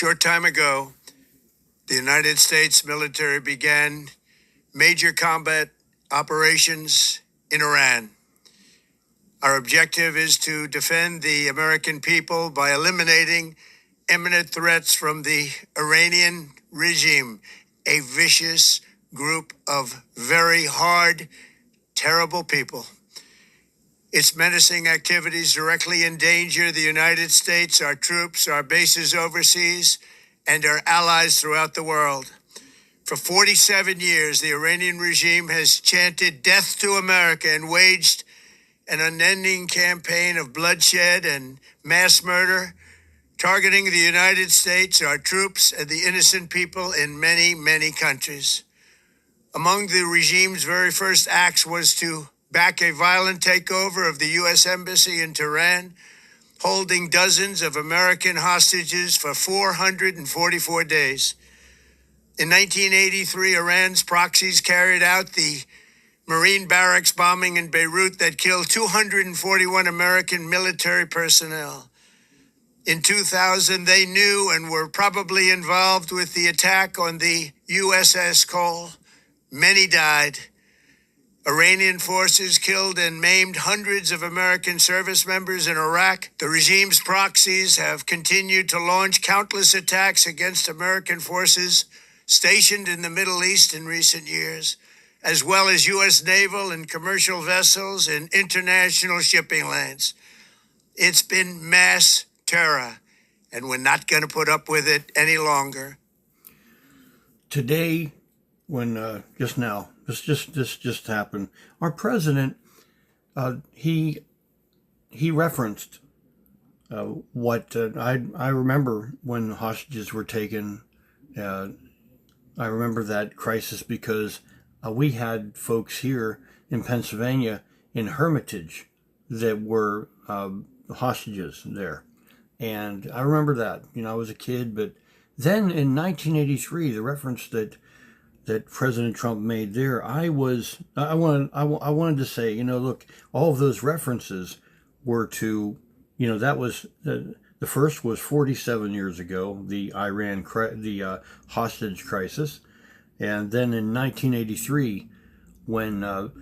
short time ago, the United States military began major combat operations in Iran. Our objective is to defend the American people by eliminating imminent threats from the Iranian regime, a vicious group of very hard, terrible people. Its menacing activities directly endanger the United States, our troops, our bases overseas, and our allies throughout the world. For 47 years, the Iranian regime has chanted death to America and waged an unending campaign of bloodshed and mass murder, targeting the United States, our troops, and the innocent people in many, many countries. Among the regime's very first acts was to back a violent takeover of the U.S. Embassy in Tehran, holding dozens of American hostages for 444 days. In 1983, Iran's proxies carried out the Marine barracks bombing in Beirut that killed 241 American military personnel. In 2000, they knew and were probably involved with the attack on the USS Cole. Many died. Iranian forces killed and maimed hundreds of American service members in Iraq. The regime's proxies have continued to launch countless attacks against American forces stationed in the Middle East in recent years, as well as U.S. naval and commercial vessels and international shipping lanes. It's been mass terror, and we're not going to put up with it any longer. Today, when this just happened, our president, he referenced what I remember when hostages were taken. I remember that crisis because we had folks here in Pennsylvania in Hermitage that were hostages there. And I remember that, I was a kid. But then in 1983, the reference that President Trump made there, I wanted to say, look, all of those references were to, that was the first was 47 years ago, the hostage crisis. And then in 1983, when our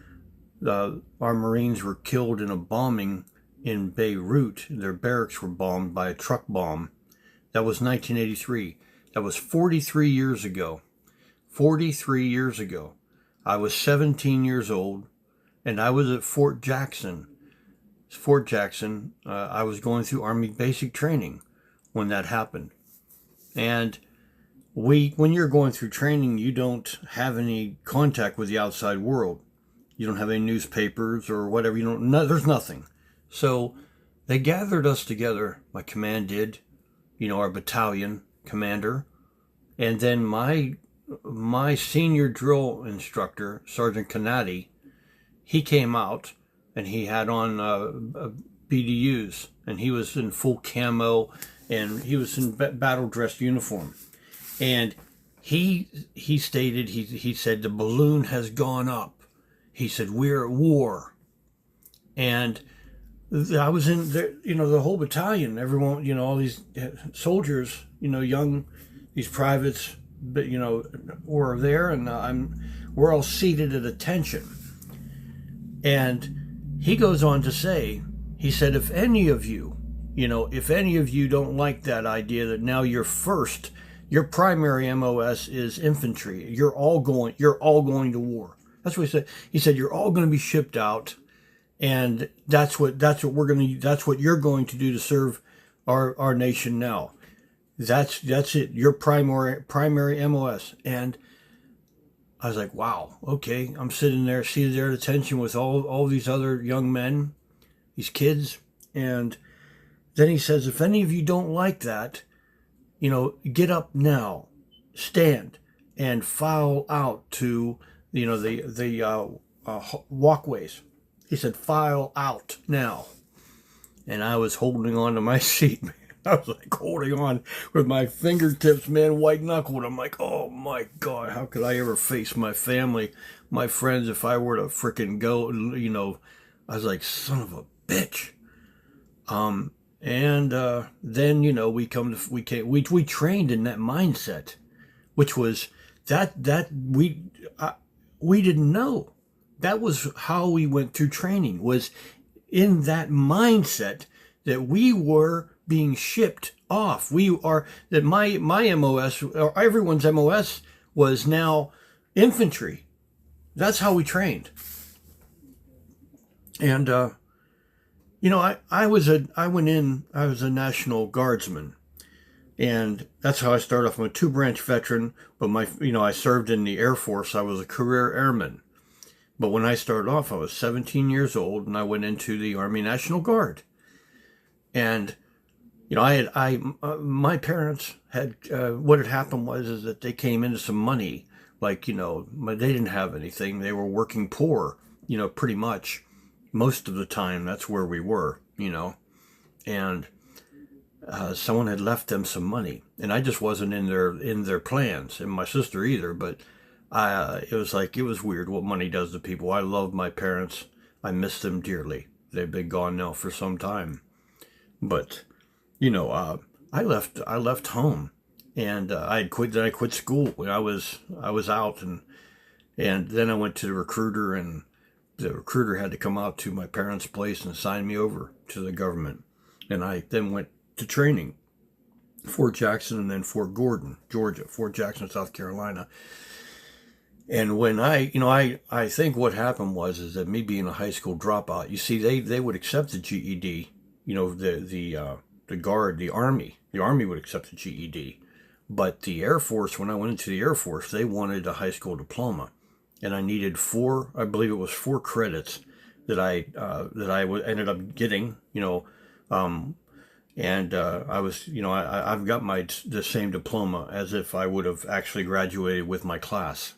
Marines were killed in a bombing in Beirut, their barracks were bombed by a truck bomb. That was 1983. That was 43 years ago. 43 years ago. I was 17 years old, and I was at Fort Jackson. I was going through Army basic training when that happened. And when you're going through training, you don't have any contact with the outside world. You don't have any newspapers or whatever. There's nothing. So they gathered us together. My command did, our battalion commander, and then my senior drill instructor, Ssgt Conatty, he came out and he had on BDUs, and he was in full camo, and he was in battle dress uniform. And he stated, he said, the balloon has gone up. He said, we're at war. And I was in there, the whole battalion, everyone, all these soldiers, these privates, but were there, and we're all seated at attention. And he goes on to say, he said, if any of you don't like that idea that now your primary MOS is infantry, you're all going to war. That's what he said. He said, you're all going to be shipped out, and that's what you're going to do to serve our nation now. That's it. Your primary MOS. And I was like, wow, okay. I'm seated there at attention with all these other young men, these kids. And then he says, if any of you don't like that, get up now, stand, and file out to, the walkways. He said, file out now. And I was holding on to my seat, man. I was like holding on with my fingertips, man, white knuckled. I'm like, oh my God, how could I ever face my family, my friends, if I were to frickin' go, I was like, son of a bitch. And then we trained in that mindset, which was that we didn't know. That was how we went through training, was in that mindset that we were being shipped off. We are that my MOS, or everyone's MOS, was now infantry. That's how we trained. And I was a National Guardsman, and that's how I started off. I'm a 2-branch veteran, but I served in the Air Force. I was a career airman. But when I started off, I was 17 years old, and I went into the Army National Guard. And my parents had what had happened was that they came into some money. Like they didn't have anything. They were working poor. Pretty much most of the time. That's where we were. And someone had left them some money, and I just wasn't in their plans, and my sister either. But it was weird what money does to people. I love my parents. I miss them dearly. They've been gone now for some time. But I left home, and I quit. Then I quit school when I was out, and then I went to the recruiter, and the recruiter had to come out to my parents' place and sign me over to the government. And I then went to training, Fort Jackson, and then Fort Gordon, Georgia, Fort Jackson, South Carolina. And when I think what happened is that me being a high school dropout, you see, they would accept the GED, the Guard, the Army would accept the GED, but the Air Force, when I went into the Air Force, they wanted a high school diploma, and I needed I believe it was 4 credits that I ended up getting, and I've got the same diploma as if I would have actually graduated with my class.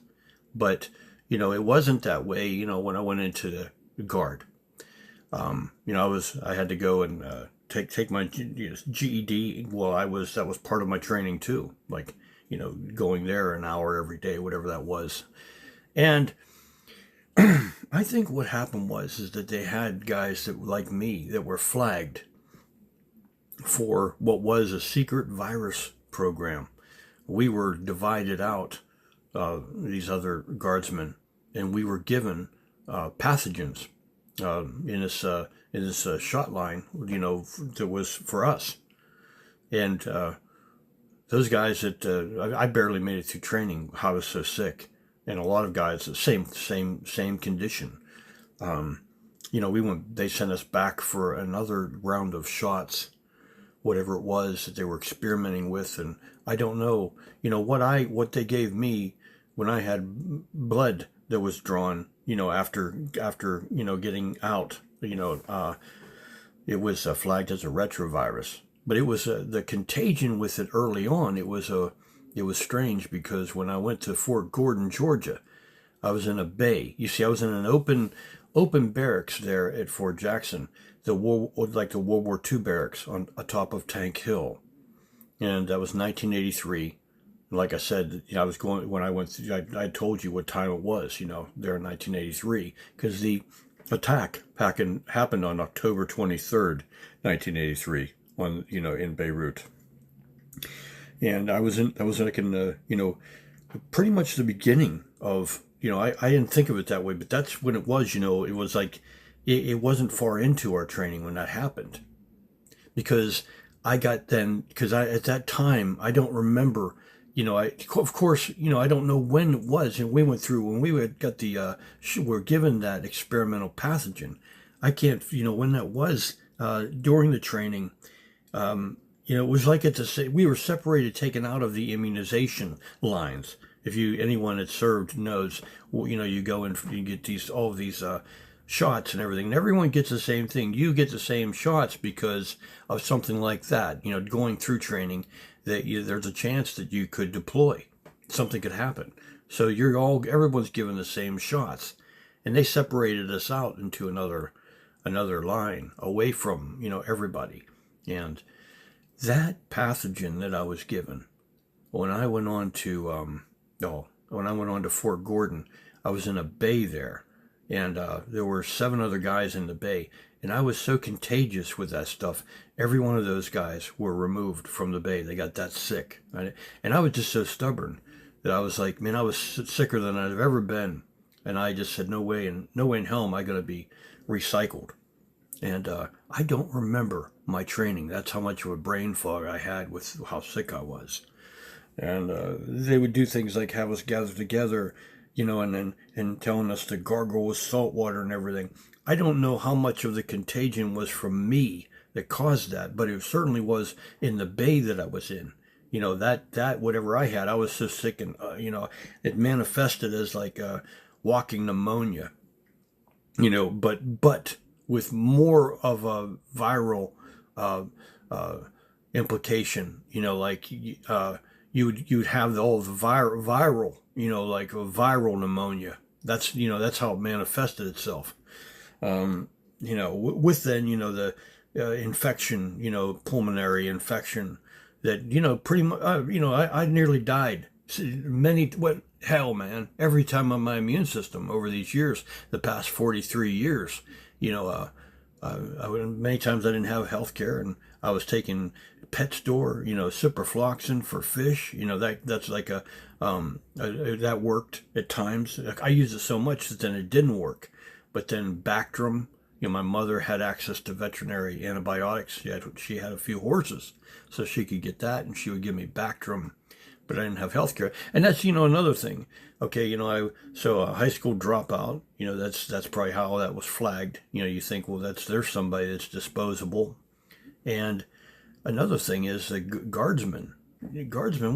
But, it wasn't that way, when I went into the Guard. I had to go and take my GED. Well, that was part of my training too. Like, going there an hour every day, whatever that was. And I think what happened is that they had guys that, like me, that were flagged for what was a secret virus program. We were divided out, these other guardsmen, and we were given pathogens in this shot line, that was for us. And those guys that I barely made it through training. I was so sick, and a lot of guys the same condition. They sent us back for another round of shots, whatever it was that they were experimenting with, and I don't know, what they gave me when I had blood that was drawn, after getting out, it was flagged as a retrovirus. But it was the contagion with it early on. It was strange, because when I went to Fort Gordon, Georgia, I was in a bay. You see, I was in an open barracks there at Fort Jackson, the World War II barracks on atop of Tank Hill, and that was 1983. Like I said, I was going when I went through, I told you what time it was, there in 1983, because the attack happened on October 23rd, 1983, in Beirut. And I was like in the, pretty much the beginning of, I didn't think of it that way, but that's when it was, it was like, it wasn't far into our training when that happened, because at that time, I don't remember, of course, I don't know when it was, and we went through, when we got were given that experimental pathogen. I can't, when that was, during the training, it was like we were separated, taken out of the immunization lines. If anyone that served knows, you go and you get all of these shots and everything, and everyone gets the same thing. You get the same shots because of something like that. Going through training, that there's a chance that you could deploy, something could happen. So everyone's given the same shots, and they separated us out into another line away from everybody. And that pathogen that I was given, when I went on to Fort Gordon, I was in a bay there, and there were 7 other guys in the bay, And I was so contagious with that stuff. Every one of those guys were removed from the bay. They got that sick. Right? And I was just so stubborn that I was like, man, I was sicker than I've ever been. And I just said, no way in hell am I going to be recycled. And I don't remember my training. That's how much of a brain fog I had with how sick I was. And they would do things like have us gather together, and telling us to gargle with salt water and everything. I don't know how much of the contagion was from me that caused that, but it certainly was in the bay that I was in. That whatever I had, I was so sick, and it manifested as like walking pneumonia. But with more of a viral implication. Like you would have all the viral, like a viral pneumonia. That's how it manifested itself. With then, the infection, pulmonary infection that, pretty much, I nearly died. Hell, man, every time on my immune system over these years, the past 43 years, many times I didn't have health care, and I was taking pet store, ciprofloxacin for fish, that's like that worked at times. I used it so much that then it didn't work. But then Bactrim, my mother had access to veterinary antibiotics. She had a few horses, so she could get that, and she would give me Bactrim, but I didn't have health care. And that's, another thing. Okay, so a high school dropout, that's probably how that was flagged. You think, well, there's somebody that's disposable. And another thing is the guardsmen,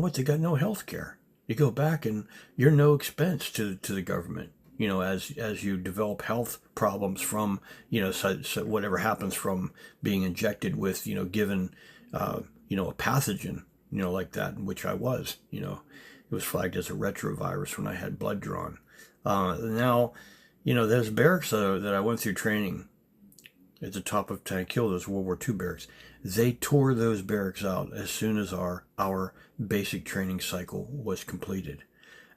what, they got no health care. You go back and you're no expense to the government. As you develop health problems from, so whatever happens from being injected with, given, a pathogen, like that, which I was, it was flagged as a retrovirus when I had blood drawn. Now, those barracks that I went through training at the top of Tank Hill, those World War II barracks, they tore those barracks out as soon as our basic training cycle was completed.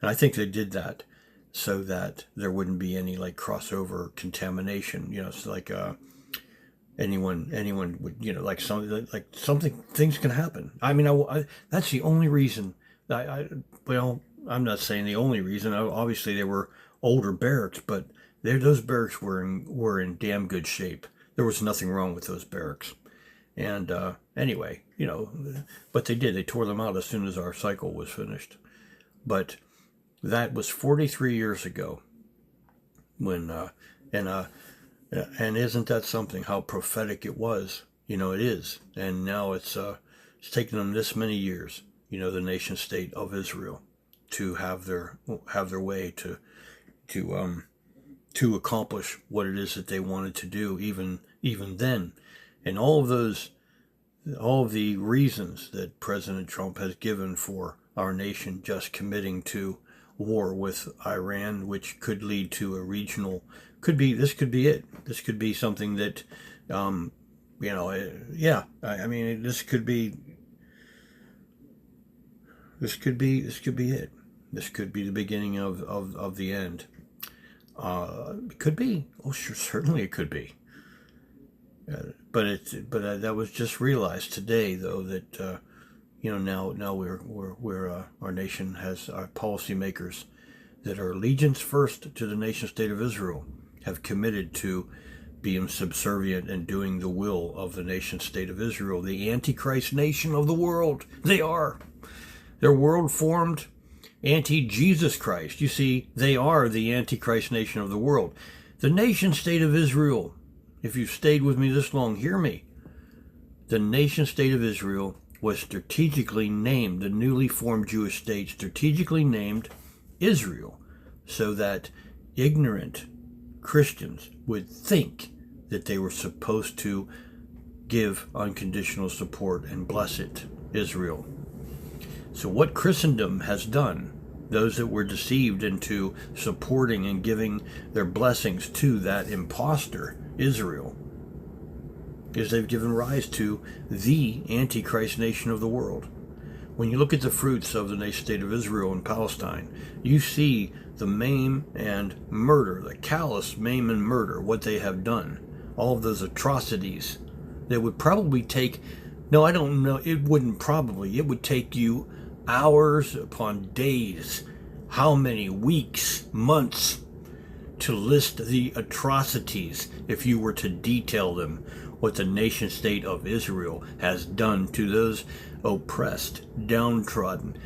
And I think they did that so that there wouldn't be any like crossover contamination. It's like anyone would, things can happen. I mean, that's the only reason. I'm not saying the only reason. Obviously, they were older barracks, but those barracks were in damn good shape. There was nothing wrong with those barracks. And anyway, but they did. They tore them out as soon as our cycle was finished. But that was 43 years ago. When and isn't that something? How prophetic it was. It is. And now it's taken them this many years. The nation state of Israel to have their way to accomplish what it is that they wanted to do, even then. And all of the reasons that President Trump has given for our nation just committing to war with Iran, which could lead to a regional, this could be it. This could be something that, this could be it. This could be the beginning of the end. It could be. Oh, sure, certainly it could be. But that was just realized today, though, that now we're our nation has our policymakers that are allegiance first to the nation state of Israel have committed to being subservient and doing the will of the nation state of Israel, the Antichrist nation of the world. They are. They're world formed anti-Jesus Christ. You see, they are the Antichrist nation of the world. The nation state of Israel, if you've stayed with me this long, hear me. The nation state of Israel was strategically named, the newly formed Jewish state, strategically named Israel, so that ignorant Christians would think that they were supposed to give unconditional support and bless it, Israel. So what Christendom has done, those that were deceived into supporting and giving their blessings to that imposter, Israel, is they've given rise to the Antichrist nation of the world. When you look at the fruits of the nation state of Israel and Palestine, you see the maim and murder, the callous maim and murder, what they have done all of those atrocities that would probably take, no, I don't know, it wouldn't probably, it would take you hours upon days, how many weeks, months, to list the atrocities if you were to detail them, what the nation state of Israel has done to those oppressed, downtrodden,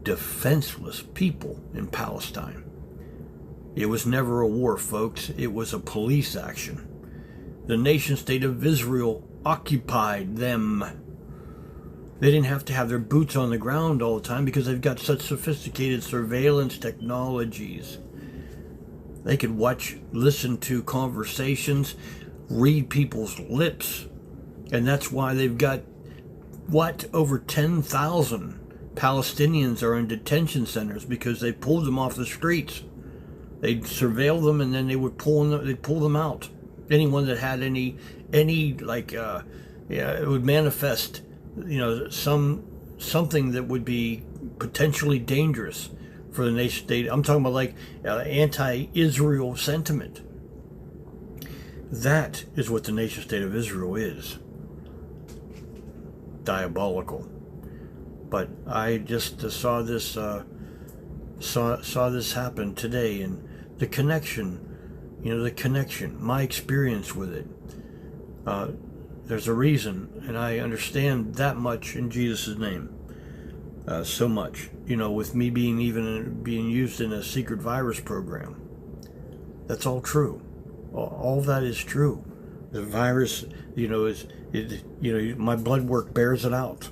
defenseless people in Palestine. It was never a war, folks. It was a police action. The nation state of Israel occupied them. They didn't have to have their boots on the ground all the time because they've got such sophisticated surveillance technologies. They could watch, listen to conversations, read people's lips. And that's why they've got, over 10,000 Palestinians are in detention centers, because they pulled them off the streets. They'd surveil them, and then they'd pull them out. Anyone that had any it would manifest, something that would be potentially dangerous for the nation state. I'm talking about anti-Israel sentiment. That is what the nation state of Israel is. Diabolical. But I just saw this happen today, and the connection, my experience with it. There's a reason, and I understand that much in Jesus' name. So much, with me being used in a secret virus program. That's all true. All that is true. The virus, my blood work bears it out.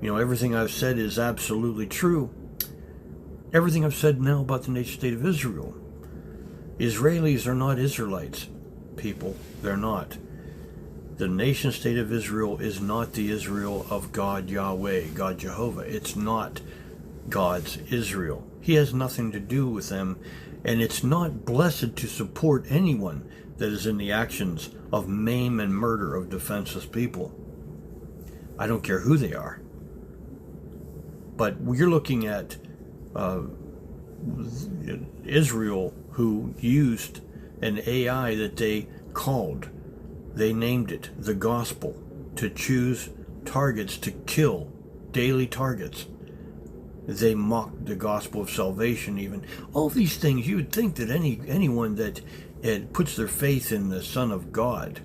Everything I've said is absolutely true. Everything I've said now about the nation state of Israel. Israelis are not Israelites, people. They're not. The nation state of Israel is not the Israel of God Yahweh, God Jehovah. It's not God's Israel. He has nothing to do with them, and it's not blessed to support anyone that is in the actions of maim and murder of defenseless people. I don't care who they are. But you're looking at Israel, who used an AI that they named it the gospel, to choose targets to kill, daily targets. They mocked the gospel of salvation even. All these things, you would think that anyone that puts their faith in the Son of God,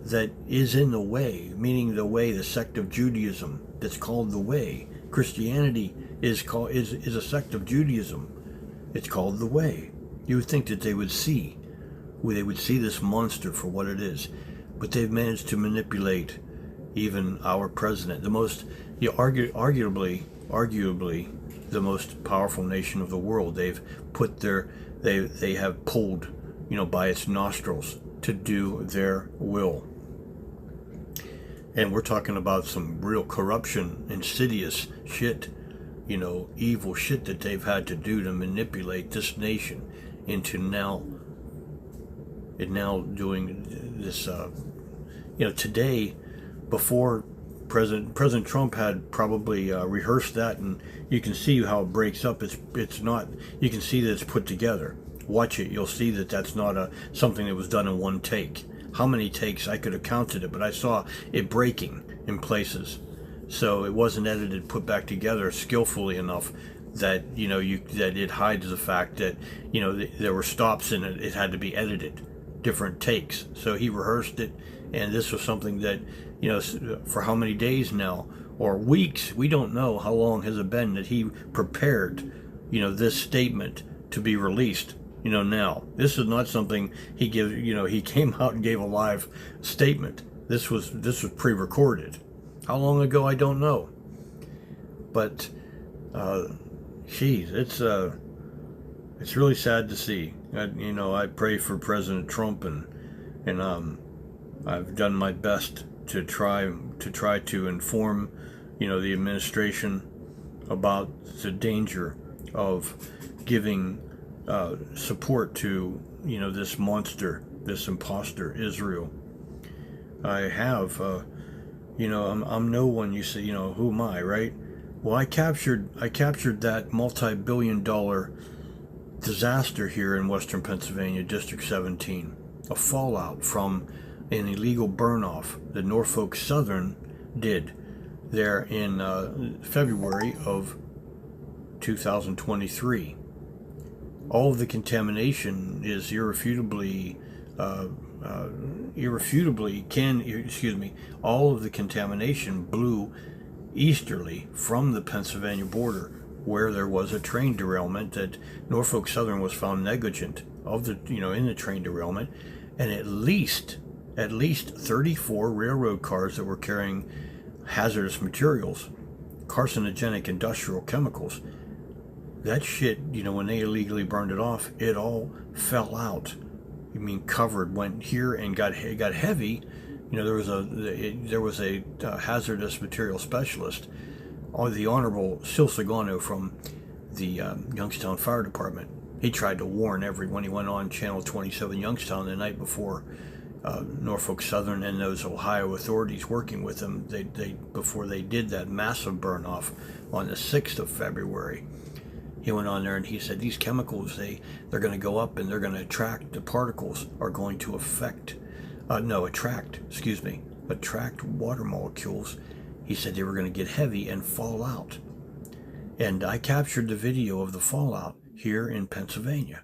that is in the way, meaning the way, the sect of Judaism that's called the way. Christianity is a sect of Judaism. It's called the way. You would think that they would see this monster for what it is, but they've managed to manipulate even our president, the most, arguably the most powerful nation of the world. They have pulled, by its nostrils to do their will. And we're talking about some real corruption, insidious shit, evil shit that they've had to do to manipulate this nation into now doing this. Today, before President Trump had probably rehearsed that, and you can see how it breaks up. It's not. You can see that it's put together. Watch it. You'll see that that's not something that was done in one take. How many takes, I could have counted it, but I saw it breaking in places. So it wasn't edited, put back together skillfully enough that that it hides the fact that there were stops in it. It had to be edited, different takes. So he rehearsed it, and this was something that for how many days now or weeks, we don't know how long has it been that he prepared this statement to be released. Now this is not something he gives. He came out and gave a live statement. This was pre-recorded. How long ago, I don't know. But, it's really sad to see. I pray for President Trump, and I've done my best to try to inform, the administration about the danger of giving support to this monster, this imposter Israel. I have I'm no one. You say, who am I, right? Well, I captured that multi-billion-dollar disaster here in Western Pennsylvania, District 17. of fallout from an illegal burn-off that Norfolk Southern did there in February of 2023. All of the contamination is all of the contamination blew easterly from the Pennsylvania border, where there was a train derailment that Norfolk Southern was found negligent of in the train derailment, and at least 34 railroad cars that were carrying hazardous materials, carcinogenic industrial chemicals. That shit, when they illegally burned it off, it all fell out. Covered, went here and got heavy. There was a hazardous material specialist, the Honorable Silsagano from the Youngstown Fire Department. He tried to warn everyone. He went on Channel 27 Youngstown the night before Norfolk Southern and those Ohio authorities working with them, before they did that massive burn-off on the 6th of February. He went on there and he said these chemicals, they're going to go up and they're going to attract, the particles are going to attract water molecules. He said they were going to get heavy and fall out. And I captured the video of the fallout here in Pennsylvania,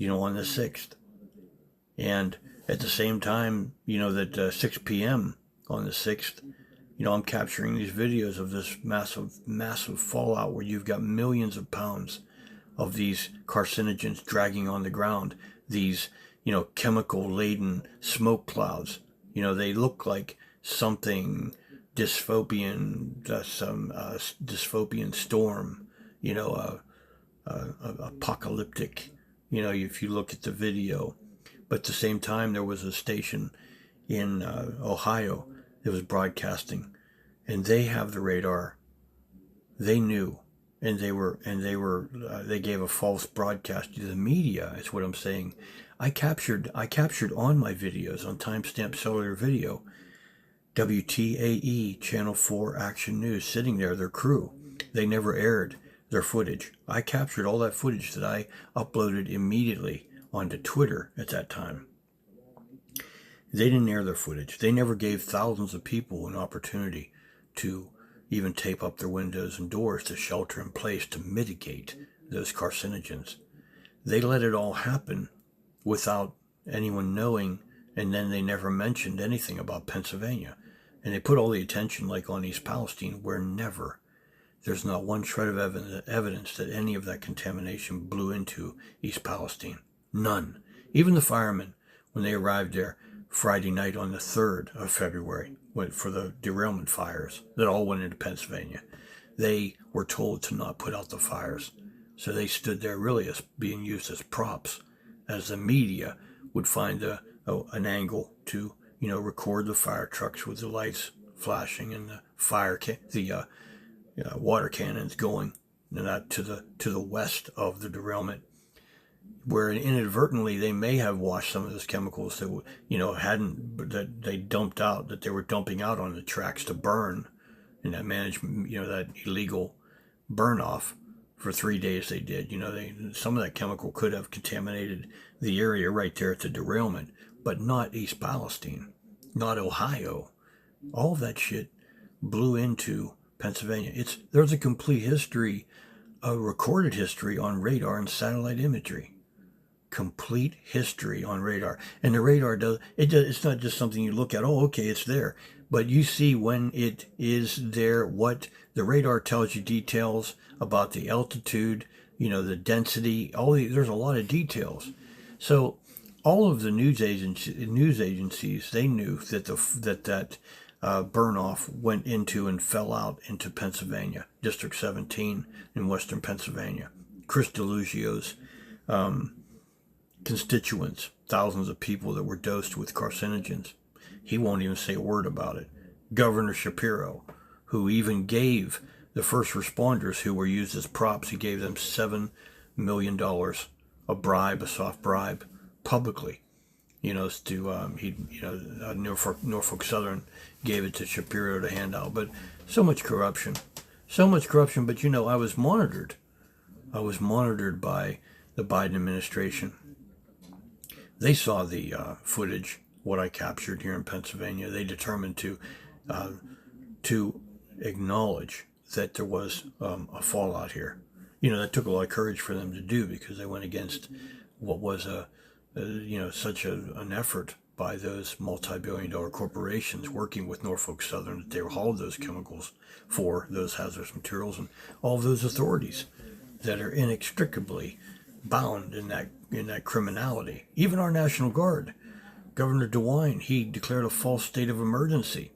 on the 6th. And at the same time, that 6 p.m. on the 6th, I'm capturing these videos of this massive fallout where you've got millions of pounds of these carcinogens dragging on the ground, these, chemical-laden smoke clouds. They look like something dystopian storm, apocalyptic, if you look at the video. But at the same time, there was a station in Ohio that was broadcasting, and they have the radar. They knew, and they gave a false broadcast to the media. Is what I'm saying. I captured on my videos on timestamp cellular video, WTAE Channel 4 Action News sitting there, their crew. They never aired their footage. I captured all that footage that I uploaded immediately onto Twitter at that time. They didn't air their footage. They never gave thousands of people an opportunity to even tape up their windows and doors to shelter in place to mitigate those carcinogens. They let it all happen without anyone knowing, and then they never mentioned anything about Pennsylvania. And they put all the attention on East Palestine, where there's not one shred of evidence that any of that contamination blew into East Palestine. None. Even the firemen, when they arrived there Friday night on the 3rd of February, went for the derailment fires that all went into Pennsylvania. They were told to not put out the fires. So they stood there really as being used as props, as the media would find an angle to, record the fire trucks with the lights flashing and the water cannons going to the west of the derailment, where inadvertently they may have washed some of those chemicals that that they dumped out, that they were dumping out on the tracks to burn in that management, that illegal burn off for 3 days they did. Some of that chemical could have contaminated the area right there at the derailment, but not East Palestine, not Ohio. All of that shit blew into Pennsylvania. There's a complete history, a recorded history on radar and satellite imagery. Complete history on radar. And the radar it's not just something you look at, okay, it's there. But you see when it is there, what the radar tells you, details about the altitude, the density, there's a lot of details. So all of the news agencies, they knew that that burn off went into and fell out into Pennsylvania, District 17 in Western Pennsylvania. Chris DeLugio's constituents, thousands of people that were dosed with carcinogens. He won't even say a word about it. Governor Shapiro, who even gave the first responders who were used as props, he gave them $7 million, a soft bribe, publicly. Norfolk Southern gave it to Shapiro to hand out. But so much corruption. But I was monitored. I was monitored by the Biden administration. They saw the footage, what I captured here in Pennsylvania. They determined to acknowledge that there was a fallout here. That took a lot of courage for them to do, because they went against what was such an effort by those multi-billion-dollar corporations working with Norfolk Southern, that they hauled those chemicals for those hazardous materials, and all of those authorities that are inextricably bound in that criminality. Even our National Guard, Governor DeWine, he declared a false state of emergency.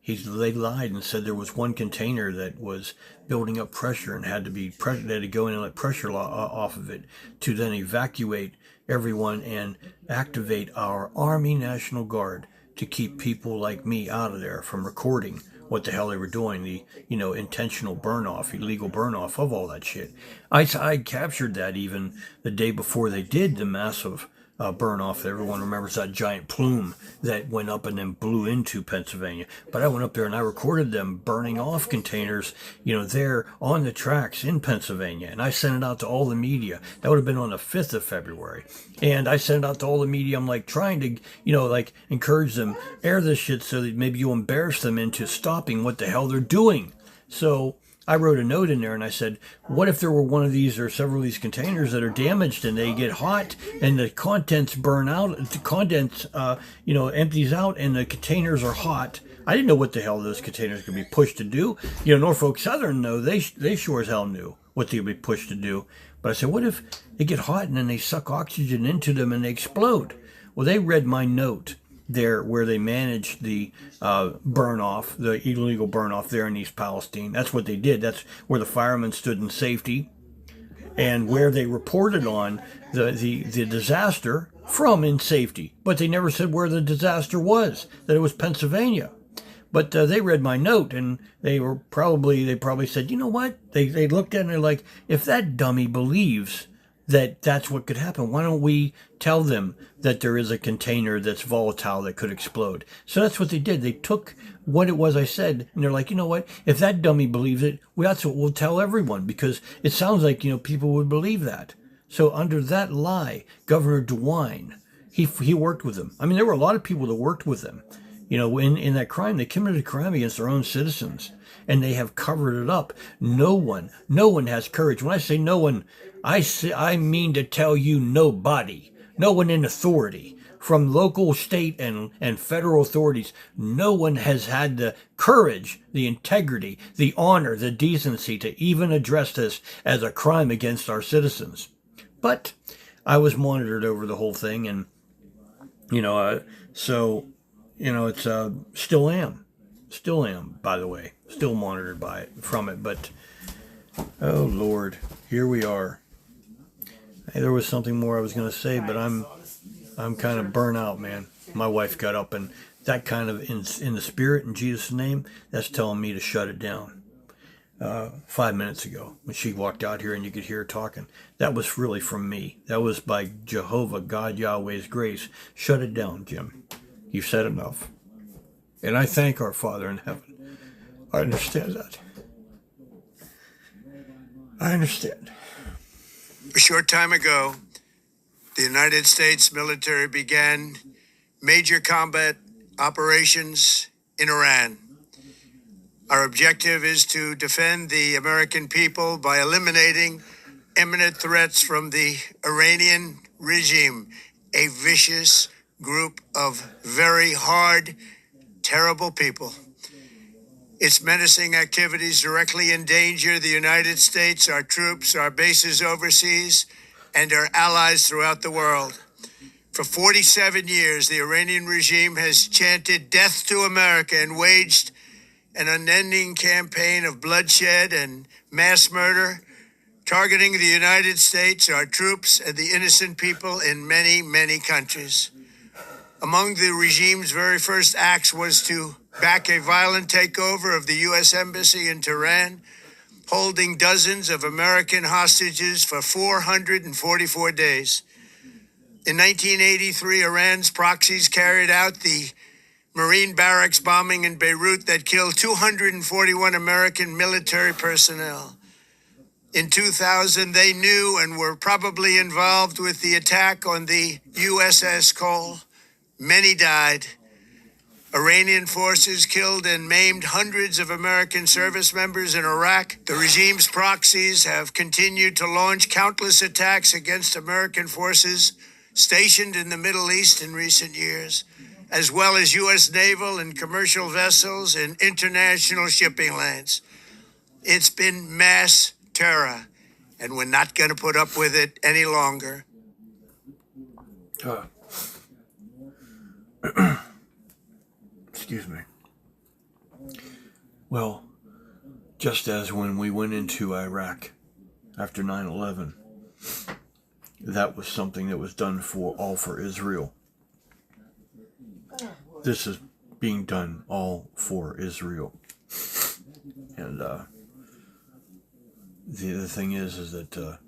They lied and said there was one container that was building up pressure and had to go in and let pressure off of it to then evacuate everyone and activate our Army National Guard to keep people like me out of there from recording what the hell they were doing, the intentional burn-off, illegal burn-off of all that shit. I captured that even the day before they did the massive burn-off. Everyone remembers that giant plume that went up and then blew into Pennsylvania. But I went up there and I recorded them burning off containers, there on the tracks in Pennsylvania. And I sent it out to all the media. That would have been on the 5th of February. And I sent it out to all the media. I'm like trying to, encourage them, air this shit so that maybe you embarrass them into stopping what the hell they're doing. So I wrote a note in there and I said, what if there were one of these or several of these containers that are damaged and they get hot and the contents burn out, the contents, empties out and the containers are hot. I didn't know what the hell those containers could be pushed to do. Norfolk Southern, though, they sure as hell knew what they could be pushed to do. But I said, what if they get hot and then they suck oxygen into them and they explode? Well, they read my note there where they managed the burn-off, the illegal burn-off there in East Palestine. That's what they did. That's where the firemen stood in safety and where they reported on the disaster from in safety. But they never said where the disaster was, that it was Pennsylvania. But they read my note and they probably said, you know what? They looked at it and they're like, if that dummy believes that's what could happen, why don't we tell them that there is a container that's volatile that could explode? So that's what they did. They took what it was I said, and they're like, you know what? If that dummy believes it, that's what we'll tell everyone, because it sounds like, people would believe that. So under that lie, Governor DeWine, he worked with them. I mean, there were a lot of people that worked with them. In that crime, they committed a crime against their own citizens, and they have covered it up. No one has courage. When I say no one, I mean to tell you nobody. No one in authority, from local, state, and federal authorities, no one has had the courage, the integrity, the honor, the decency to even address this as a crime against our citizens. But I was monitored over the whole thing, and, it's still am, by the way, still monitored from it. But, oh Lord, here we are. Hey, there was something more I was going to say, but I'm kind of burnt out, man. My wife got up, and that kind of in the spirit, in Jesus' name, that's telling me to shut it down. 5 minutes ago, when she walked out here and you could hear her talking, that was really from me. That was by Jehovah, God Yahweh's grace. Shut it down, Jim. You've said enough. And I thank our Father in heaven. I understand that. I understand. A short time ago, the United States military began major combat operations in Iran. Our objective is to defend the American people by eliminating imminent threats from the Iranian regime, a vicious group of very hard, terrible people. Its menacing activities directly endanger the United States, our troops, our bases overseas, and our allies throughout the world. For 47 years, the Iranian regime has chanted death to America and waged an unending campaign of bloodshed and mass murder, targeting the United States, our troops, and the innocent people in many, many countries. Among the regime's very first acts was to back a violent takeover of the U.S. Embassy in Tehran, holding dozens of American hostages for 444 days. In 1983, Iran's proxies carried out the Marine barracks bombing in Beirut that killed 241 American military personnel. In 2000, they knew and were probably involved with the attack on the USS Cole. Many died. Iranian forces killed and maimed hundreds of American service members in Iraq. The regime's proxies have continued to launch countless attacks against American forces stationed in the Middle East in recent years, as well as U.S. naval and commercial vessels in international shipping lanes. It's been mass terror, and we're not going to put up with it any longer. Excuse me. Well, just as when we went into Iraq after 9/11, that was something that was done all for Israel. This is being done all for Israel. And the other thing is that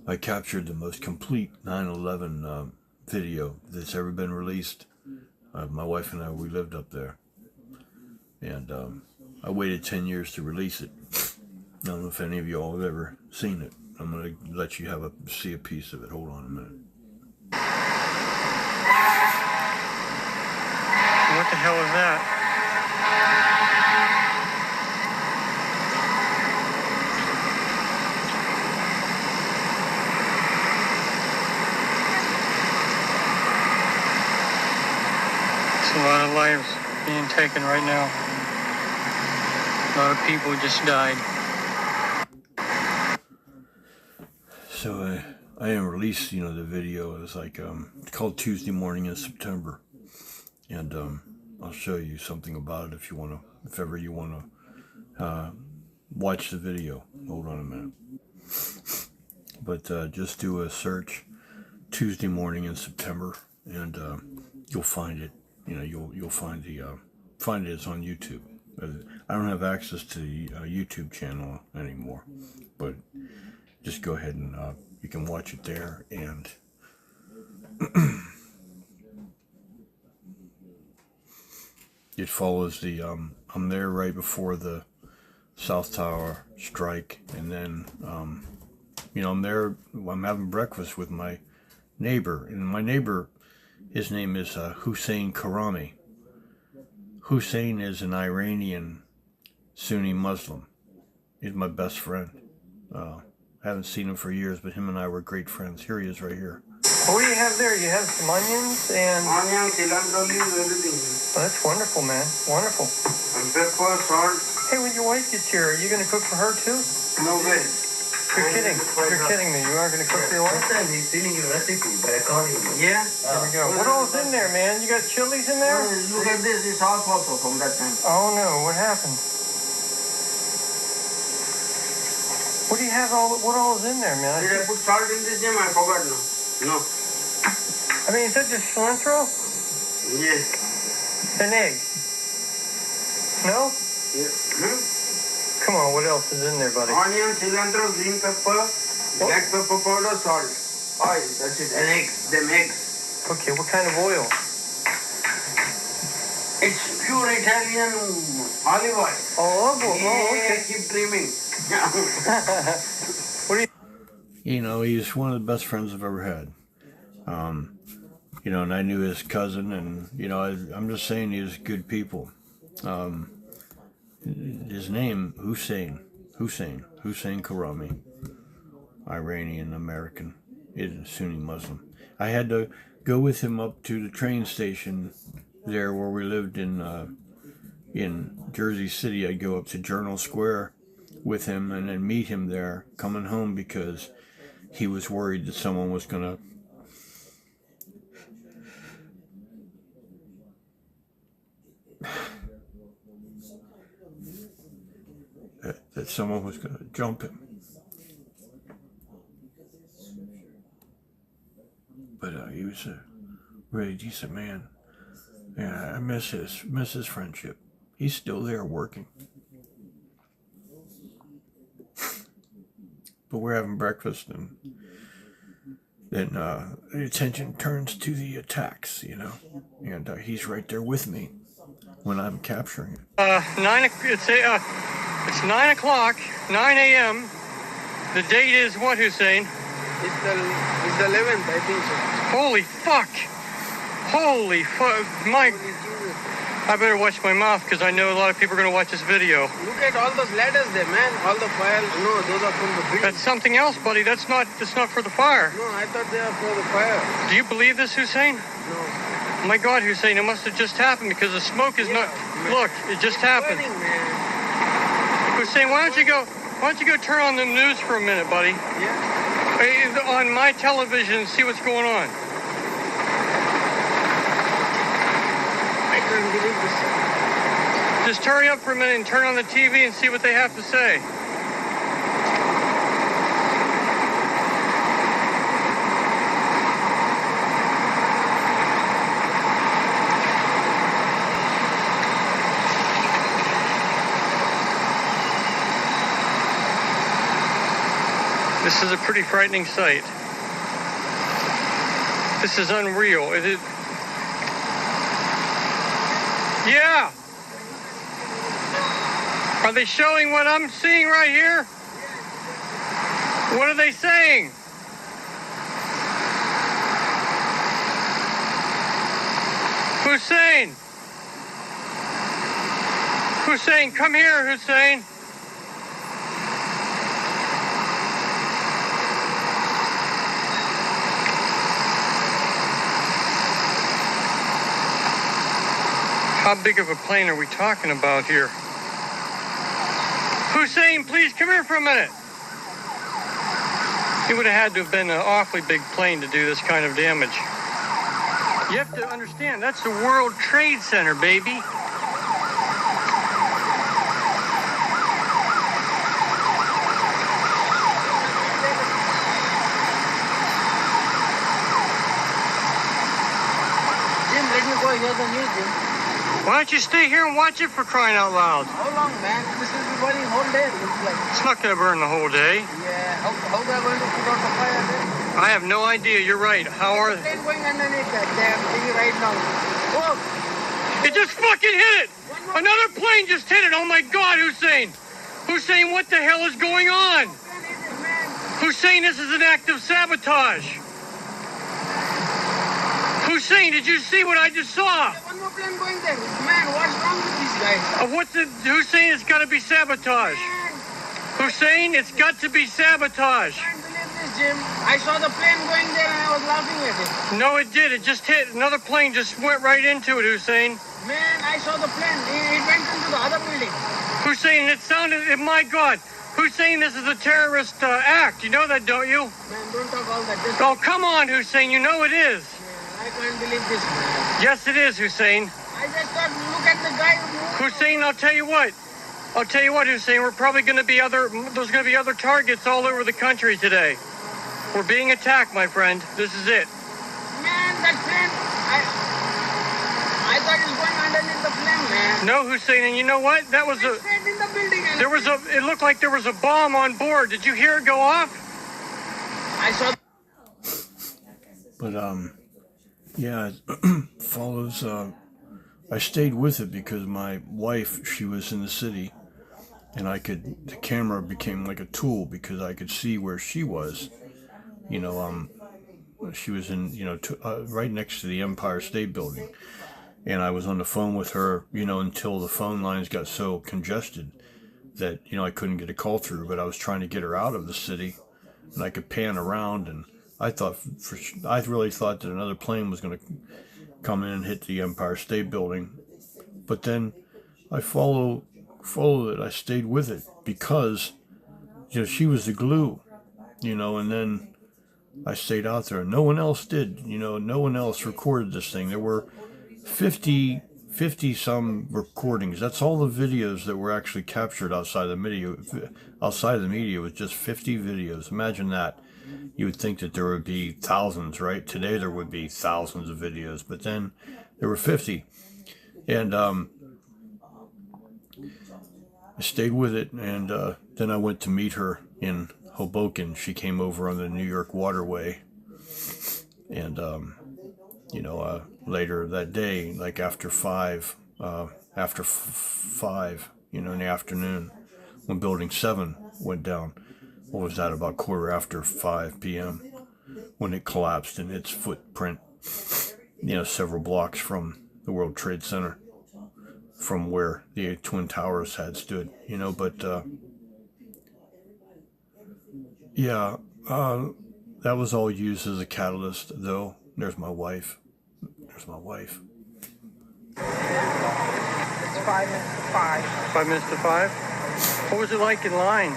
I captured the most complete 9/11 video that's ever been released. My wife and I, we lived up there. And I waited 10 years to release it. I don't know if any of you all have ever seen it. I'm going to let you see a piece of it. Hold on a minute. What the hell is that? It's a lot of lives being taken right now. A lot of people just died. So I didn't release, the video. It was like, it's called Tuesday Morning in September. And I'll show you something about it if ever you want to watch the video. Hold on a minute. But just do a search Tuesday Morning in September, and you'll find it. You'll find find it. It's on YouTube. I don't have access to the YouTube channel anymore, but just go ahead and you can watch it there. And it follows the I'm there right before the South Tower strike, and then I'm there. I'm having breakfast with my neighbor, and my neighbor, his name is Ssgt Conatty. Hussein is an Iranian Sunni Muslim. He's my best friend. I haven't seen him for years, but him and I were great friends. Here he is right here. What do you have there? You have some onions and... Onions, cilantro leaves, everything. Oh, that's wonderful, man. Wonderful. And pepper, salt. Hey, when your wife gets here, are you going to cook for her too? No way. You're kidding. You're kidding me. You aren't going to cook for your wife? He's stealing your recipe, but I call him. Yeah? There we go. What all's in there, man? You got chilies in there? Look at this. It's all also from that time. Oh, no. What happened? What do you have what all is in there, man? Did I put salt in this jam? I forgot now. No. I mean, is that just cilantro? Yes. An egg? No? Yeah. Come on, what else is in there, buddy? Onion, cilantro, green pepper, black pepper powder, salt. Oil, that's it. And eggs. Them eggs. Okay, what kind of oil? It's pure Italian olive oil. Oh, olive oil. Oh, Yeah, okay. keep dreaming. What do you... He's one of the best friends I've ever had. And I knew his cousin, and, I'm just saying he was good people. His name, Hussein Conatty, Iranian American, is a Sunni Muslim. I had to go with him up to the train station there where we lived in Jersey City. I'd go up to Journal Square with him and then meet him there coming home, because he was worried that someone was going to jump him. But he was a really decent man. Yeah, I miss his friendship. He's still there working. But we're having breakfast, and then the attention turns to the attacks, and he's right there with me when I'm capturing it. It's 9 o'clock, 9 a.m. The date is what, Hussein? It's the 11th, I think so. Holy fuck! Holy fuck! My, Holy Jesus. I better watch my mouth because I know a lot of people are going to watch this video. Look at all those ladders there, man. All the fire. No, those are from the building. That's something else, buddy. That's not for the fire. No, I thought they are for the fire. Do you believe this, Hussein? No. Oh my God, Hussein, it must have just happened because the smoke is not. man. Look, it just happened. Burning, man. Hussein, why don't you go turn on the news for a minute, buddy? Yeah. On my television and see what's going on. I can't believe this. Just hurry up for a minute and turn on the TV and see what they have to say. This is a pretty frightening sight. This is unreal. It is. Yeah. Are they showing what I'm seeing right here? What are they saying? Hussein! Hussein, come here, Hussein! How big of a plane are we talking about here? Hussein, please come here for a minute. It would have had to have been an awfully big plane to do this kind of damage. You have to understand, that's the World Trade Center, baby. Jim, let me go hear the news, Jim. Why don't you stay here and watch it for crying out loud? How long, man? This will be burning whole day, it looks like. It's not going to burn the whole day. Yeah. How they are going to put out the fire there? I have no idea. You're right. How are they? Plane going underneath that damn thing right now. Whoa! It just fucking hit it! Another plane just hit it! Oh my God, Hussein! Hussein, what the hell is going on? What plane is it, man? Hussein, this is an act of sabotage. Hussein, did you see what I just saw? One more plane going there. Man, what's wrong with these guys? Hussein, it's got to be sabotage. Man, Hussein, it's got to be sabotage. I can't believe this, Jim. I saw the plane going there and I was laughing at it. No, it did. It just hit. Another plane just went right into it, Hussein. Man, I saw the plane. It went into the other building. Hussein, it sounded, my God. Hussein, this is a terrorist act. You know that, don't you? Man, don't talk all that. Just, Oh, come on, Hussein. You know it is. man, I can't believe this, man. Yes, it is, Hussein. I just thought, look at the guy who moved. Hussein, I'll tell you what, Hussein, we're probably going to be there's going to be other targets all over the country today. We're being attacked, my friend. This is it. Man, that plane, I thought it was going underneath the plane, man. No, Hussein, and you know what? That was It stayed in the building. And it looked like there was a bomb on board. Did you hear it go off? I saw. But yeah, it follows. I stayed with it because my wife, she was in the city, and the camera became like a tool because I could see where she was. You know, she was in, right next to the Empire State Building, and I was on the phone with her, until the phone lines got so congested that, I couldn't get a call through, but I was trying to get her out of the city, and I could pan around, and I really thought that another plane was going to come in and hit the Empire State Building. But then I followed it. I stayed with it because, she was the glue, and then I stayed out there. No one else did, no one else recorded this thing. There were 50 some recordings. That's all the videos that were actually captured outside of the media. Outside of the media was just 50 videos. Imagine that. You would think that there would be thousands, right? Today there would be thousands of videos, but then there were 50. And I stayed with it, and then I went to meet her in Hoboken. She came over on the New York waterway, and later that day, like after five in the afternoon, when Building 7 went down, what was that, about 5:15 p.m. when it collapsed in its footprint, several blocks from the World Trade Center, from where the Twin Towers had stood, but yeah, that was all used as a catalyst, though. There's my wife. It's 5 minutes to 5. 5 minutes to 5? What was it like in line?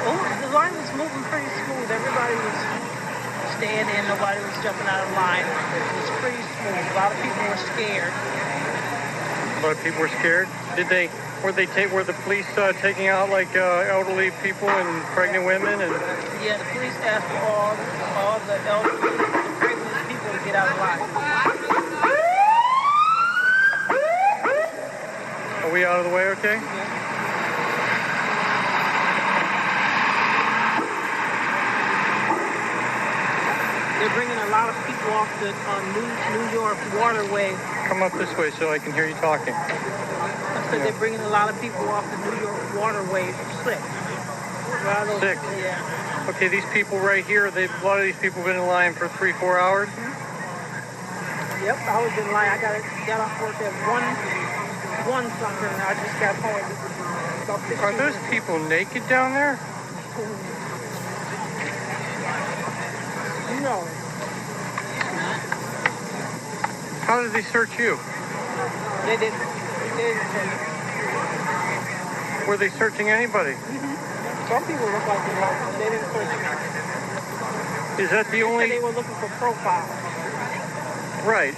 Oh, the line was moving pretty smooth. Everybody was staying in. Nobody was jumping out of line. It was pretty smooth. A lot of people were scared. A lot of people were scared. Were the police taking out like elderly people and pregnant women? And yeah, the police asked for all the elderly and pregnant people to get out of line. Are we out of the way? Okay. They're bringing a lot of people off the New York waterway. Come up this way so I can hear you talking. I said they're bringing a lot of people off the New York waterway sick. Sick? Yeah. Okay, these people right here, a lot of these people have been in line for 3-4 hours? Yep, I was in line. I got off work at 1 something, and I just got home. Are those people naked down there? No. How did they search you? They didn't. Were they searching anybody? Some people look like they didn't search me. Is that the only... They were looking for profiles. Right.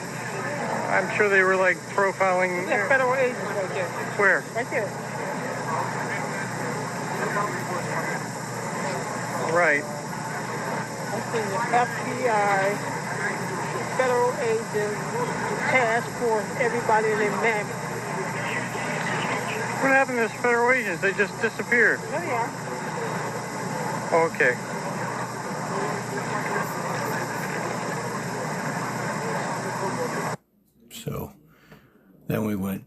I'm sure they were like profiling... There's federal agents right there. Where? Right there. Right. I'm seeing the FBI, federal agents, task force, everybody in their map. What happened to those federal agents? They just disappeared. There they are. Okay. So then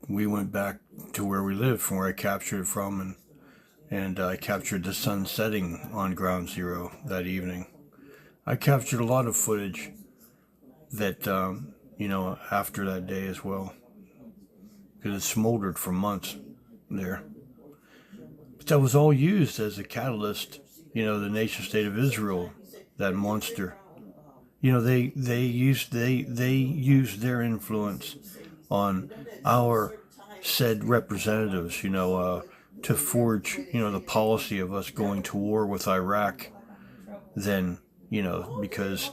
we went back to where we lived, from where I captured it from, and I captured the sun setting on Ground Zero that evening. I captured a lot of footage that after that day as well, because it smoldered for months there. But that was all used as a catalyst. The nation state of Israel, that monster. They used their influence on our said representatives, to forge, the policy of us going to war with Iraq. Then, because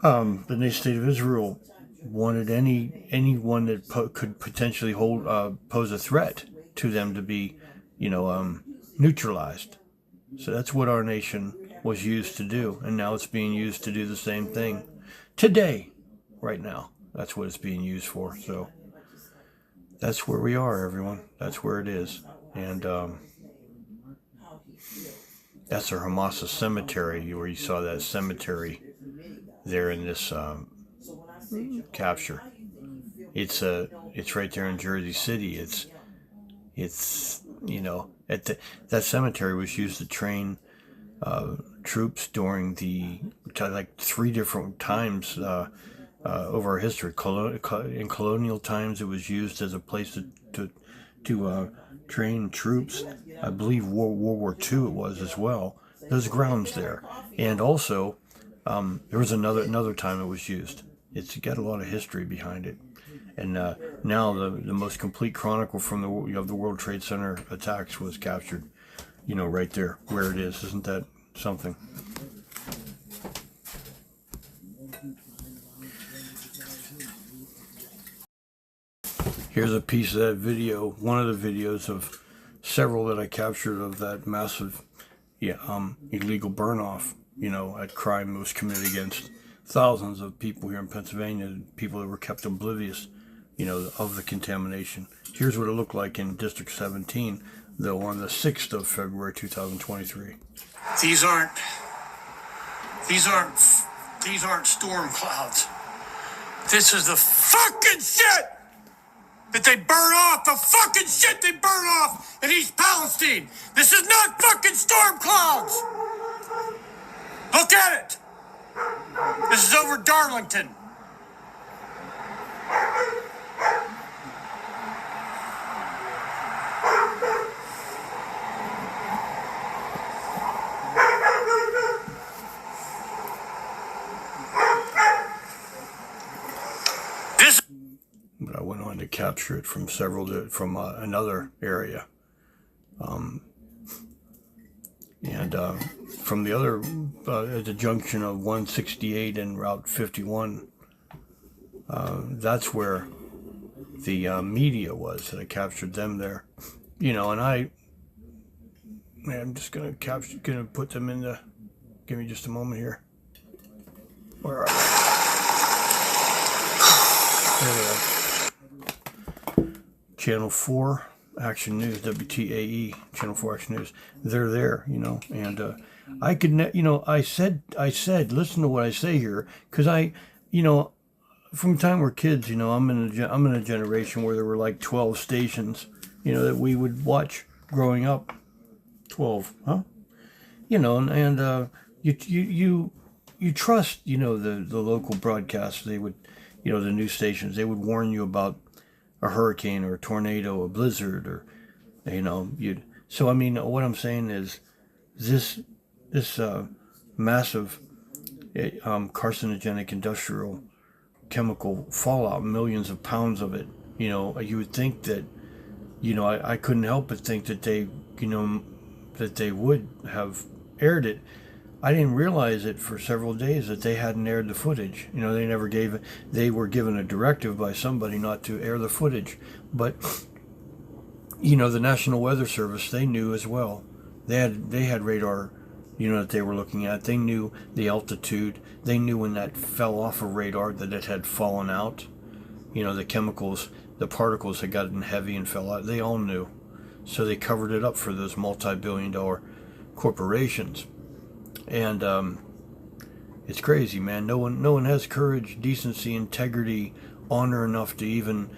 the nation state of Israel wanted anyone that could potentially pose a threat to them to be, neutralized. So that's what our nation was used to do, and now it's being used to do the same thing today, right now. That's what it's being used for. So that's where we are, everyone. That's where it is. And that's our Hamas cemetery, where you saw that cemetery there in this capture. It's right there in Jersey City. It's that cemetery was used to train troops during like 3 different times over our history. In colonial times, it was used as a place to train troops. I believe World War II it was as well. There's grounds there, and also there was another time it was used. It's got a lot of history behind it. And now the most complete chronicle from the World Trade Center attacks was captured, right there where it is. Isn't that something? Here's a piece of that video, one of the videos of several that I captured of that massive, illegal burn-off, at crime that was committed against thousands of people here in Pennsylvania, people that were kept oblivious, of the contamination. Here's what it looked like in District 17, though, on the 6th of February, 2023. These aren't storm clouds. This is the fucking shit that they burn off, the fucking shit they burn off in East Palestine. This is not fucking storm clouds. Look at it. This is over Darlington. But I went on to capture it from another area, and from the other at the junction of 168 and Route 51. That's where the media was, and I captured them there. And I'm just gonna put them in the. Give me just a moment here. Where are they? There they are. Channel 4 Action News, WTAE, Channel 4 Action News. They're there, and I could, I said, listen to what I say here, because from the time we're kids, I'm in a generation where there were like 12 stations, that we would watch growing up. 12, huh? And you trust, the local broadcasts. They would, the news stations, they would warn you about a hurricane or a tornado, a blizzard, or, so I mean, what I'm saying is this massive carcinogenic industrial chemical fallout, millions of pounds of it, you would think that, I couldn't help but think that they, that they would have aired it. I didn't realize it for several days that they hadn't aired the footage. They were given a directive by somebody not to air the footage. But, the National Weather Service, they knew as well. They had radar, that they were looking at. They knew the altitude. They knew when that fell off of radar that it had fallen out. The chemicals, the particles had gotten heavy and fell out. They all knew. So they covered it up for those multi-billion-dollar corporations. And it's crazy, man. No one has courage, decency, integrity, honor enough to even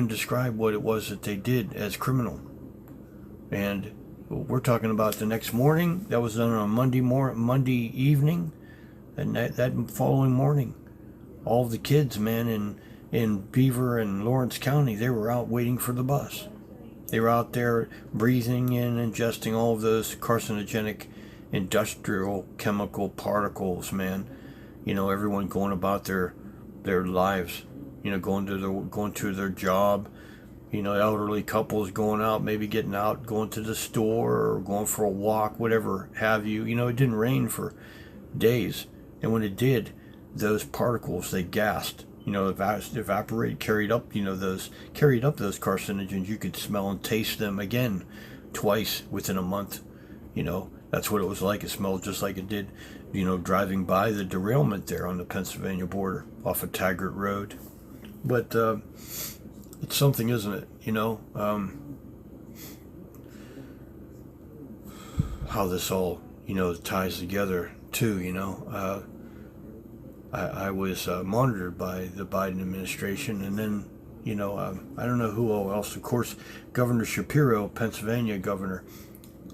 describe what it was that they did as criminal. And we're talking about the next morning. That was done on a Monday evening, and that following morning, all the kids, man, in Beaver and Lawrence County, they were out waiting for the bus. They were out there breathing in, ingesting all of those carcinogenic industrial chemical particles, man. Everyone going about their lives, going to their job, elderly couples going out, maybe getting out, going to the store or going for a walk, whatever have you. It didn't rain for days, and when it did, those particles, they gassed, evaporated, carried up those carcinogens. You could smell and taste them again twice within a month. That's what it was like. It smelled just like it did, driving by the derailment there on the Pennsylvania border off of Taggart Road. But it's something, isn't it? How this all, ties together too, I was monitored by the Biden administration, and then, I don't know who else. Of course, Governor Shapiro, Pennsylvania governor,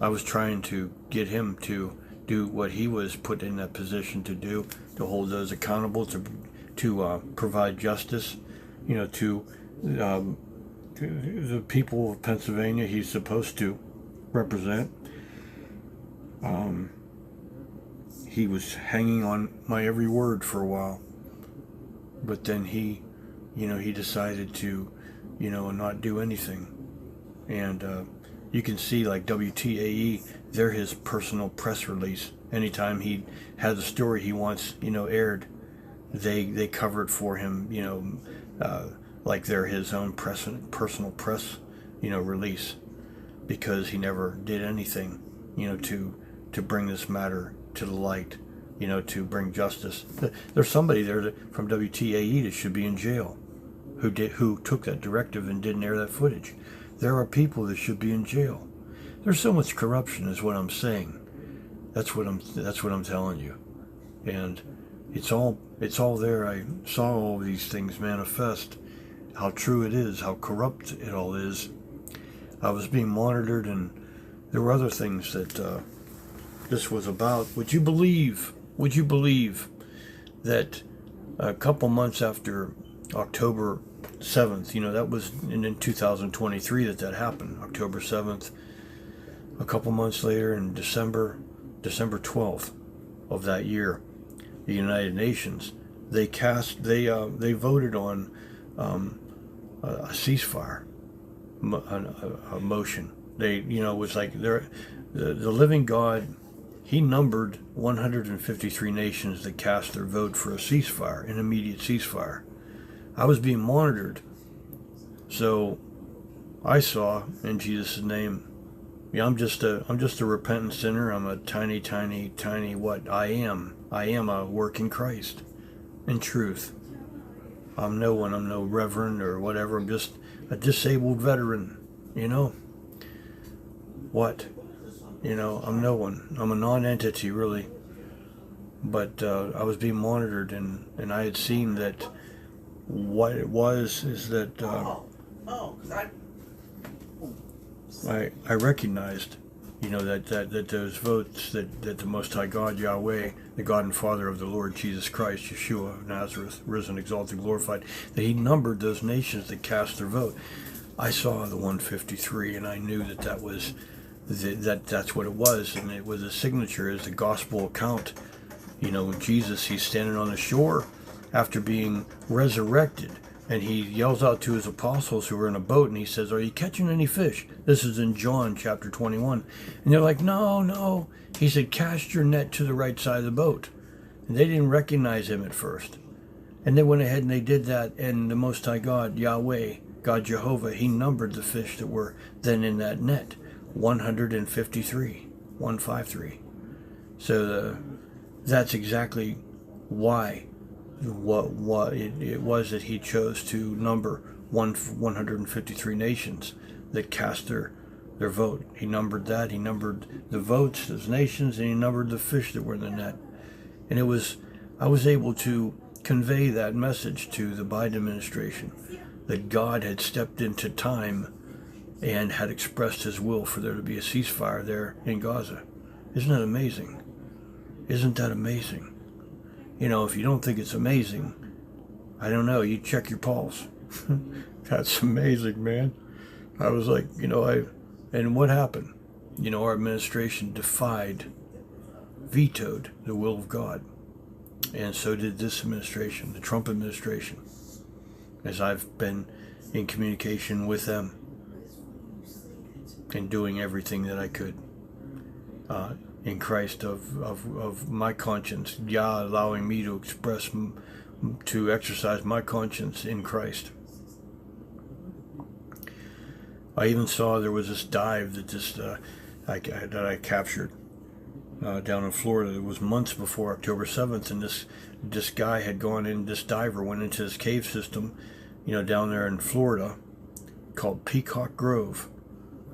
I was trying to get him to do what he was put in that position to do, to hold those accountable, to provide justice, to the people of Pennsylvania he's supposed to represent. He was hanging on my every word for a while, but then he decided to, not do anything, and you can see, like WTAE, they're his personal press release. Anytime he has a story he wants, aired, they cover it for him, like they're his own personal press, release, because he never did anything, to bring this matter to the light, to bring justice. There's somebody there from WTAE that should be in jail, who took that directive and didn't air that footage. There are people that should be in jail. There's so much corruption, is what I'm saying. That's what I'm telling you. And it's all there. I saw all these things manifest, how true it is, how corrupt it all is. I was being monitored, and there were other things that this was about. Would you believe that a couple months after October 7th, that was in 2023 that happened, October 7th, a couple months later in December 12th of that year, the United Nations, they voted on a ceasefire a motion. It was like the living God, he numbered 153 nations that cast their vote for a ceasefire, an immediate ceasefire. I was being monitored, so I saw, in Jesus' name, I'm just a repentant sinner. I'm a tiny what I am. I am a work in Christ, in truth. I'm no reverend or whatever. I'm just a disabled veteran, What? I'm no one. I'm a non-entity, really. But I was being monitored, and I had seen that what it was is that I recognized, that those votes that the Most High God, Yahweh, the God and Father of the Lord Jesus Christ, Yeshua of Nazareth, risen, exalted, glorified, that he numbered those nations that cast their vote. I saw the 153, and I knew that was that's what it was, and it was a signature as the gospel account. Jesus, he's standing on the shore after being resurrected, and he yells out to his apostles who are in a boat, and he says, "Are you catching any fish?" This is in John chapter 21. And they're like, No. He said, "Cast your net to the right side of the boat." And they didn't recognize him at first. And they went ahead and they did that, and the Most High God, Yahweh, God Jehovah, he numbered the fish that were then in that net. 153. So that's exactly why what it was that he chose to number 153 nations that cast their vote. He numbered that. He numbered the votes as nations, and he numbered the fish that were in the net. And I was able to convey that message to the Biden administration, that God had stepped into time and had expressed his will for there to be a ceasefire there in Gaza. Isn't that amazing? Isn't that amazing? If you don't think it's amazing, I don't know, you check your pulse. That's amazing, man. I was like, and what happened? Our administration vetoed the will of God. And so did this administration, the Trump administration, as I've been in communication with them and doing everything that I could in Christ of my conscience, Yah allowing me to exercise my conscience in Christ. I even saw there was this dive that I captured down in Florida. It was months before October 7th, and this guy had gone in. This diver went into this cave system, down there in Florida, called Peacock Grove.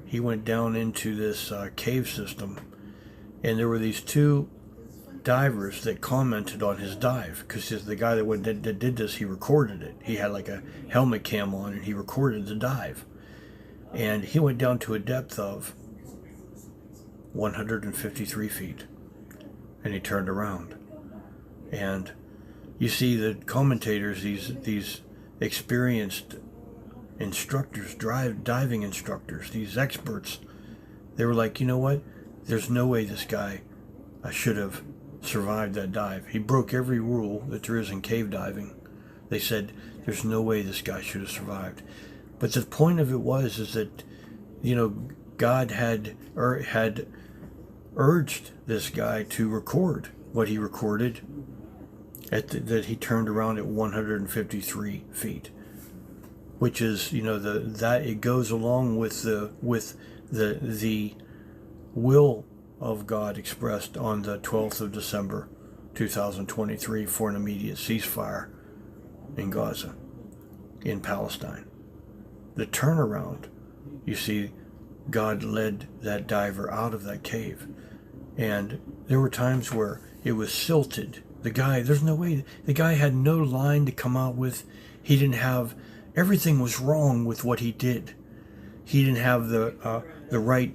He went down into this cave system, and there were these two divers that commented on his dive, because the guy that did this, he recorded it. He had like a helmet cam on, and he recorded the dive. And he went down to a depth of 153 feet, and he turned around. And you see the commentators, these experienced instructors, diving instructors, these experts, they were like, you know what? There's no way this guy should have survived that dive. He broke every rule that there is in cave diving. They said there's no way this guy should have survived. But the point of it is that, God had urged this guy to record what he recorded that he turned around at 153 feet, which is, that it goes along with the will of God expressed on the 12th of December 2023 for an immediate ceasefire in Gaza, in Palestine. The turnaround, you see, God led that diver out of that cave, and there were times where it was silted. There's no way, the guy had no line to come out with. He didn't have everything was wrong with what he did. He didn't have the right.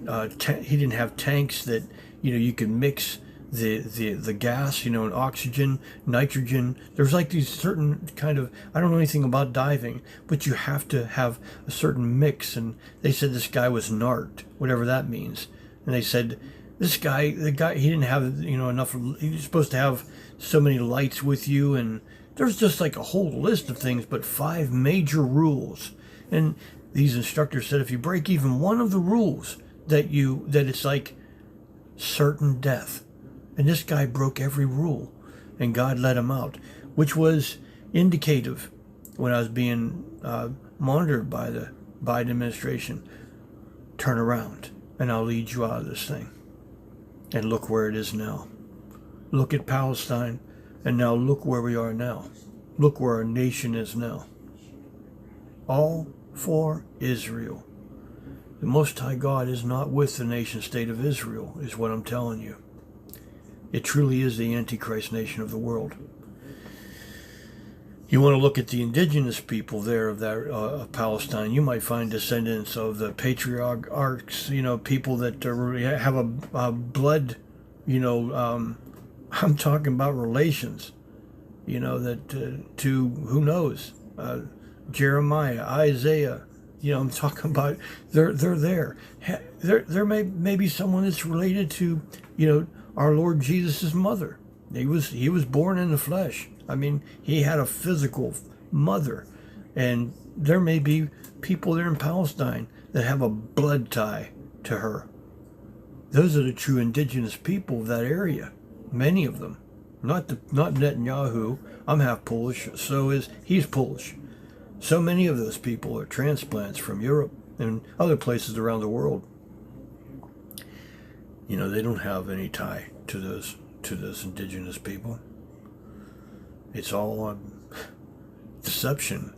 He didn't have tanks that you could mix the gas, and oxygen, nitrogen. There's like these certain kind of, I don't know anything about diving, but you have to have a certain mix. And they said this guy was narked, whatever that means. And they said the guy, he didn't have enough. He was supposed to have so many lights with you, and there's just like a whole list of things, but 5 major rules. And these instructors said if you break even one of the rules, that it's like certain death. And this guy broke every rule, and God let him out, which was indicative when I was being monitored by the Biden administration. Turn around, and I'll lead you out of this thing. And look where it is now. Look at Palestine, and now look where we are now. Look where our nation is now. All for Israel. The Most High God is not with the nation state of Israel, is what I'm telling you. It truly is the Antichrist nation of the world. You want to look at the indigenous people there of Palestine, you might find descendants of the patriarchs, people that have a blood, I'm talking about relations, that to, who knows, Jeremiah, Isaiah, I'm talking about, they're there. There may be someone that's related to, our Lord Jesus' mother. He was born in the flesh. I mean, he had a physical mother. And there may be people there in Palestine that have a blood tie to her. Those are the true indigenous people of that area. Many of them. Not Netanyahu. I'm half Polish, he's Polish. So many of those people are transplants from Europe and other places around the world. They don't have any tie to those indigenous people. It's all deception.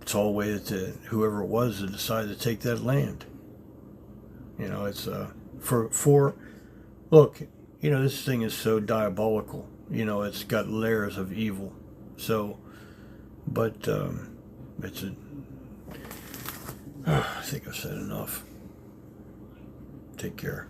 It's all a way that whoever it was that decided to take that land. It's look, this thing is so diabolical. It's got layers of evil. So, but I think I've said enough. Take care.